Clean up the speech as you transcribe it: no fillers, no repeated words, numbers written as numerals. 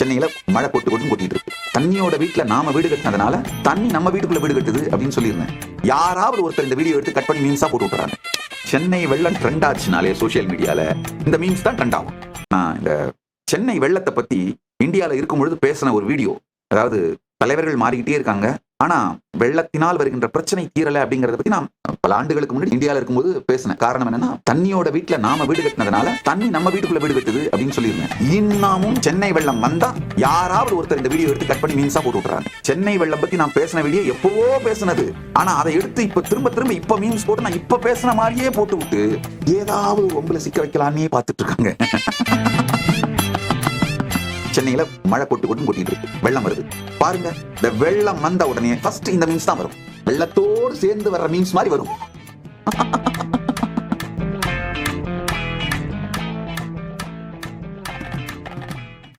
சென்னையில மழை கொட்டிட்டு இருக்கு. தண்ணியோட வீட்டுல நாம வீடு கட்டினதுனால தண்ணி நம்ம வீட்டுக்குள்ள வீடு கட்டுது அப்படின்னு சொல்லியிருந்தேன். யாராவது ஒருத்தர் இந்த வீடியோ எடுத்து கட் பண்ணி மீம்ஸா போட்டு விட்டுறாங்க. சென்னை வெள்ளம் ட்ரெண்ட் ஆச்சுனாலே சோசியல் மீடியால இந்த மீம்ஸ் தான் ட்ரெண்ட் ஆகும். நான் இந்த சென்னை வெள்ளத்தை பத்தி இந்தியாவில் இருக்கும் பொழுது பேசின ஒரு வீடியோ, அதாவது தலைவர்கள் மாறிக்கிட்டே இருக்காங்க, ஆனா வெள்ளத்தினால் வருகின்ற பிரச்சனை தீரலை அப்படிங்கறத பத்தி நான் பல ஆண்டுகளுக்கு முன்னாடி இந்தியாவில் இருக்கும்போது பேசினேன். காரணம் என்னன்னா, தண்ணியோட வீட்டுல நாம வீடு கட்டினதுனால தண்ணி நம்ம வீட்டுக்குள்ள வீடு கட்டுது அப்படின்னு சொல்லியிருந்தேன். இன்னமும் சென்னை வெள்ளம் வந்தா யாராவது ஒருத்தர் இந்த வீடியோ எடுத்து கட் பண்ணி மீம்ஸா போட்டு விட்டுறாங்க. சென்னை வெள்ளம் பத்தி நான் பேசின வீடியோ எப்பவோ பேசினது, ஆனா அதை எடுத்து இப்ப திரும்ப இப்ப மீம்ஸ் போட்டு நான் இப்ப பேசின மாதிரியே போட்டு விட்டு ஏதாவது உங்களை சிக்க வைக்கலான்னே பார்த்துட்டு இருக்காங்க. சென்னையில மழை கொட்டிட்டு இருக்கு, வெள்ளம் வருது. பாருங்க, இந்த வெள்ளம் வந்த உடனே ஃபர்ஸ்ட் இந்த மீம்ஸ் தான் வரும். வெள்ளத்தோடு சேர்ந்து வர்ற மீம்ஸ் மாதிரி வரும்.